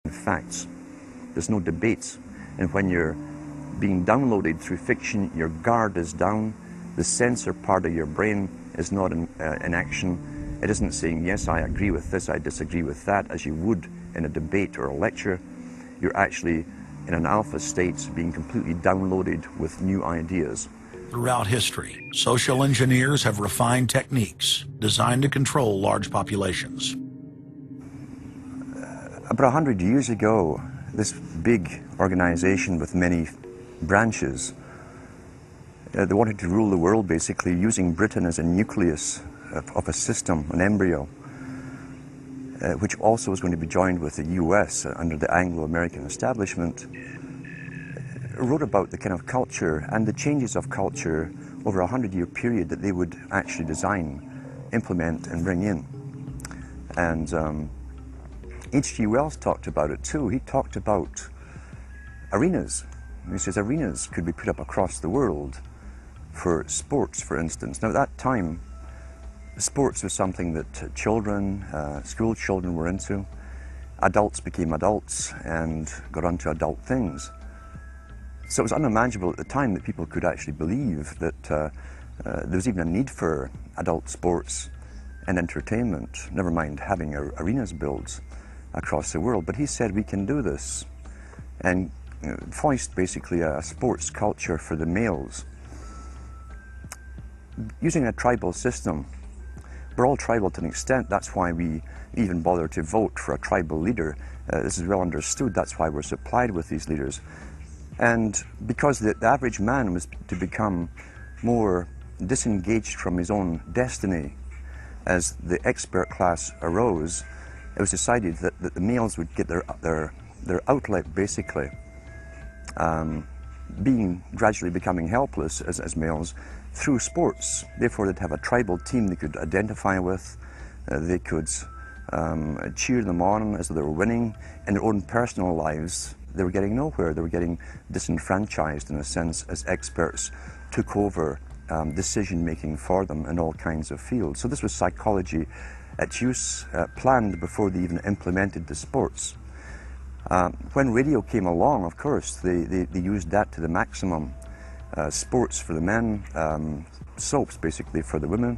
facts. There's no debates. And when you're being downloaded through fiction, your guard is down, the censor part of your brain is not in action. It isn't saying, yes, I agree with this, I disagree with that, as you would in a debate or a lecture. You're actually in an alpha state, being completely downloaded with new ideas. Throughout history, social engineers have refined techniques designed to control large populations. About 100 years ago, this big organization with many branches, they wanted to rule the world basically using Britain as a nucleus of a system, an embryo, which also was going to be joined with the US under the Anglo-American establishment, wrote about the kind of culture and the changes of culture over a 100-year period that they would actually design, implement and bring in. And H.G. Wells talked about it too. He talked about arenas. He says arenas could be put up across the world for sports, for instance. Now at that time, sports was something that children, school children were into. Adults became adults and got onto adult things. So it was unimaginable at the time that people could actually believe that there was even a need for adult sports and entertainment, never mind having arenas built across the world. But he said we can do this and foist basically a sports culture for the males. Using a tribal system, we're all tribal to an extent, that's why we even bother to vote for a tribal leader. This is well understood, that's why we're supplied with these leaders. And because the average man was to become more disengaged from his own destiny as the expert class arose, it was decided that the males would get their outlet basically, gradually becoming helpless as males through sports. Therefore they'd have a tribal team they could identify with, they could cheer them on as they were winning. In their own personal lives, they were getting nowhere. They were getting disenfranchised in a sense as experts took over decision-making for them in all kinds of fields. So this was psychology at use, planned before they even implemented the sports. When radio came along, of course, they used that to the maximum. Sports for the men, soaps basically for the women.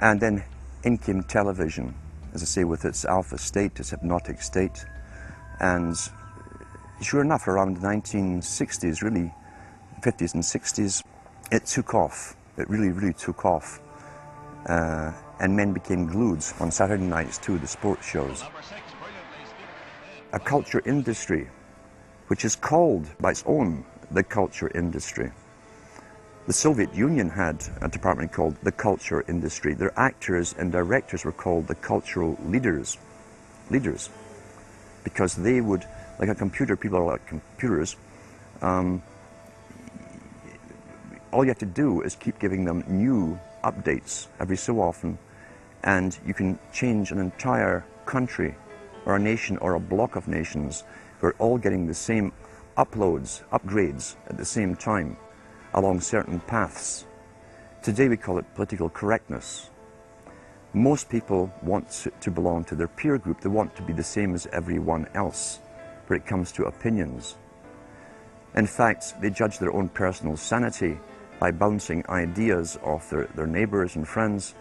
And then in came television, as I say, with its alpha state, its hypnotic state. And sure enough, around the 1960s, really, 50s and 60s, it took off. It really, really took off. And men became glued on Saturday nights to the sports shows. A culture industry, which is called by its own the culture industry. The Soviet Union had a department called the culture industry. Their actors and directors were called the cultural leaders, because they would, like a computer, people are like computers, all you have to do is keep giving them new updates every so often, and you can change an entire country or a nation or a block of nations who are all getting the same upgrades at the same time along certain paths. Today we call it political correctness. Most people want to belong to their peer group. They want to be the same as everyone else when it comes to opinions. In fact, they judge their own personal sanity by bouncing ideas off their neighbors and friends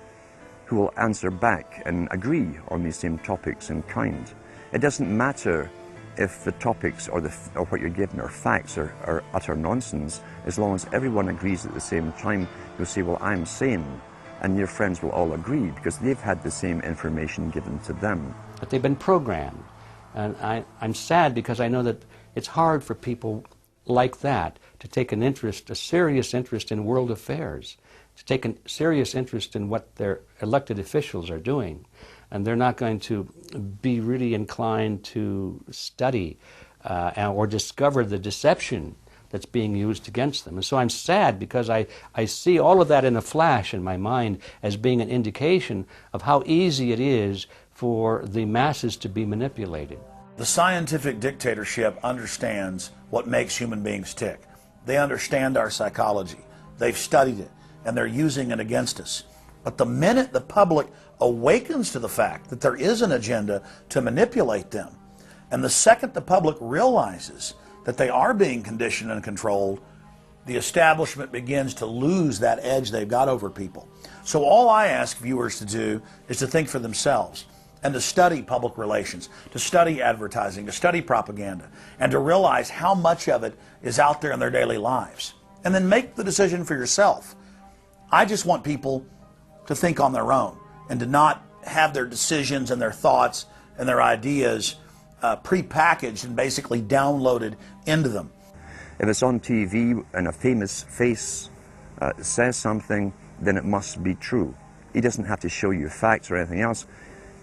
who will answer back and agree on these same topics in kind. It doesn't matter if the topics or what you're given are facts or utter nonsense, as long as everyone agrees at the same time. You'll say, well, I'm sane, and your friends will all agree because they've had the same information given to them. But they've been programmed, and I'm sad because I know that it's hard for people like that to take an interest, a serious interest in world affairs, to take a serious interest in what their elected officials are doing. And they're not going to be really inclined to study or discover the deception that's being used against them. And so I'm sad because I see all of that in a flash in my mind as being an indication of how easy it is for the masses to be manipulated. The scientific dictatorship understands what makes human beings tick. They understand our psychology. They've studied it, and they're using it against us. But the minute the public awakens to the fact that there is an agenda to manipulate them, And the second the public realizes that they are being conditioned and controlled, the establishment begins to lose that edge they've got over people. So all I ask viewers to do is to think for themselves and to study public relations, to study advertising, to study propaganda, and to realize how much of it is out there in their daily lives. And then make the decision for yourself. I just want people to think on their own and to not have their decisions and their thoughts and their ideas pre-packaged and basically downloaded into them. If it's on TV and a famous face says something, then it must be true. He doesn't have to show you facts or anything else.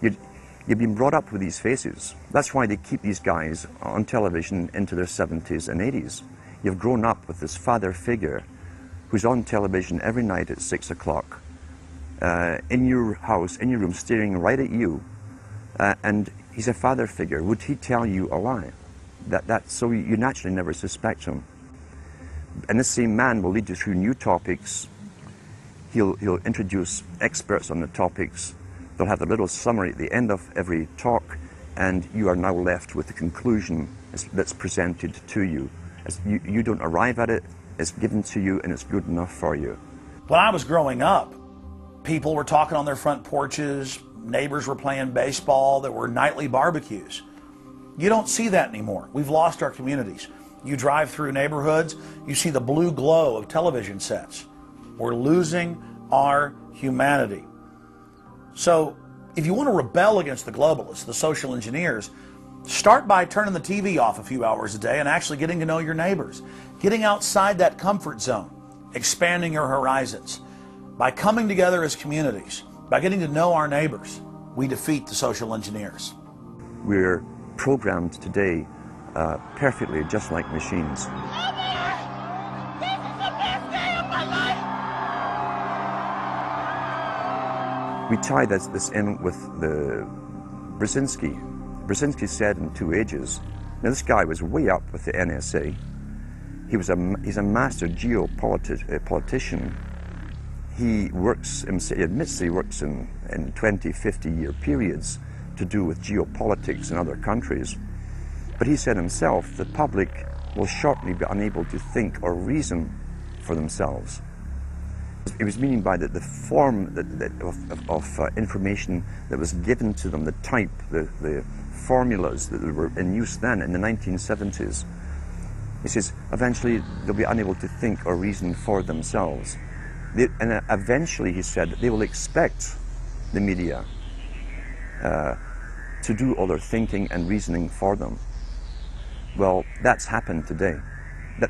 You've been brought up with these faces. That's why they keep these guys on television into their 70s and 80s. You've grown up with this father figure who's on television every night at 6 o'clock, in your house, in your room, staring right at you, and he's a father figure. Would he tell you a lie? So you naturally never suspect him. And this same man will lead you through new topics. He'll introduce experts on the topics. They'll have a little summary at the end of every talk, and you are now left with the conclusion that's presented to you. You don't arrive at it, it's given to you, and it's good enough for you. When I was growing up, people were talking on their front porches, neighbors were playing baseball, there were nightly barbecues. You don't see that anymore. We've lost our communities. You drive through neighborhoods, you see the blue glow of television sets. We're losing our humanity. So if you want to rebel against the globalists, the social engineers, start by turning the TV off a few hours a day and actually getting to know your neighbors. Getting outside that comfort zone, expanding your horizons. By coming together as communities, by getting to know our neighbors, we defeat the social engineers. We're programmed today perfectly, just like machines. We tie this in with the Brzezinski. Brzezinski said in 2 Ages, now this guy was way up with the NSA. He's a master geopolitician. He admits he works in 20, 50-year periods to do with geopolitics in other countries. But he said himself, the public will shortly be unable to think or reason for themselves. He was meaning by the form of information that was given to them, the type, the formulas that were in use then in the 1970s. He says, eventually they'll be unable to think or reason for themselves. And eventually, he said, they will expect the media to do all their thinking and reasoning for them. Well, that's happened today.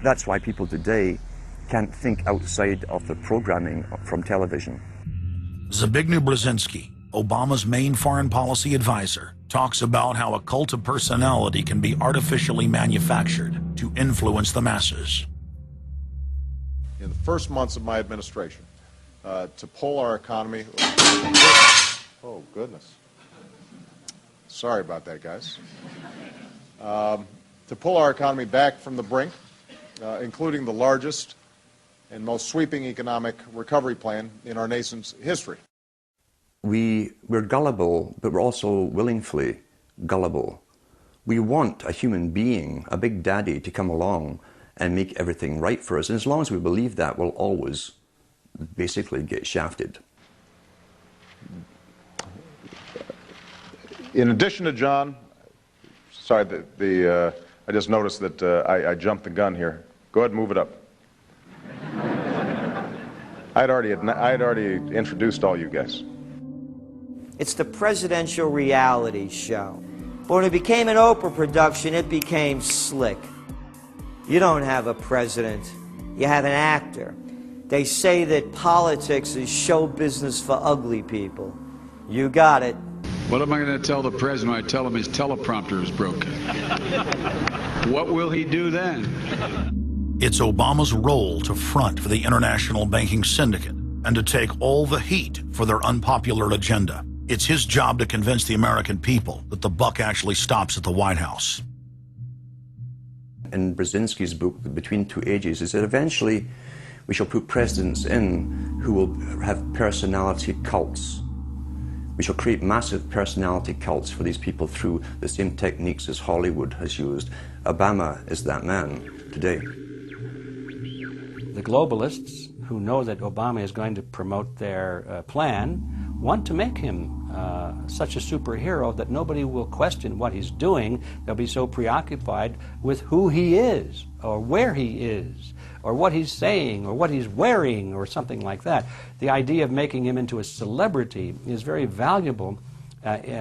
That's why people today can't think outside of the programming from television. Zbigniew Brzezinski, Obama's main foreign policy advisor, talks about how a cult of personality can be artificially manufactured to influence the masses. In the first months of my administration, to pull our economy... Oh, goodness. Sorry about that, guys. To pull our economy back from the brink, including the largest and most sweeping economic recovery plan in our nation's history. We're gullible, but we're also willingly gullible. We want a human being, a big daddy, to come along and make everything right for us. And as long as we believe that, we'll always basically get shafted. In addition to John, sorry, I just noticed that I jumped the gun here. Go ahead and move it up. I'd already introduced all you guys. It's the presidential reality show. But when it became an Oprah production, it became slick. You don't have a president, you have an actor. They say that politics is show business for ugly people. You got it. What am I going to tell the president when I tell him his teleprompter is broken? What will he do then? It's Obama's role to front for the international banking syndicate and to take all the heat for their unpopular agenda. It's his job to convince the American people that the buck actually stops at the White House. In Brzezinski's book, Between Two Ages, he said eventually we shall put presidents in who will have personality cults. We shall create massive personality cults for these people through the same techniques as Hollywood has used. Obama is that man today. The globalists, who know that Obama is going to promote their plan, want to make him such a superhero that nobody will question what he's doing. They'll be so preoccupied with who he is, or where he is, or what he's saying, or what he's wearing, or something like that. The idea of making him into a celebrity is very valuable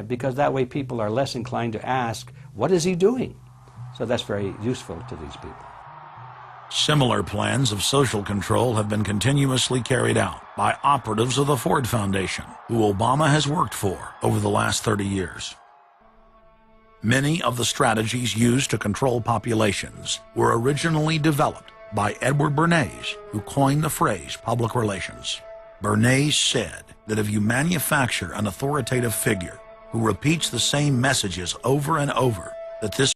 because that way people are less inclined to ask, what is he doing? So that's very useful to these people. Similar plans of social control have been continuously carried out by operatives of the Ford Foundation, who Obama has worked for over the last 30 years. Many of the strategies used to control populations were originally developed by Edward Bernays, who coined the phrase public relations. Bernays said that if you manufacture an authoritative figure who repeats the same messages over and over, that this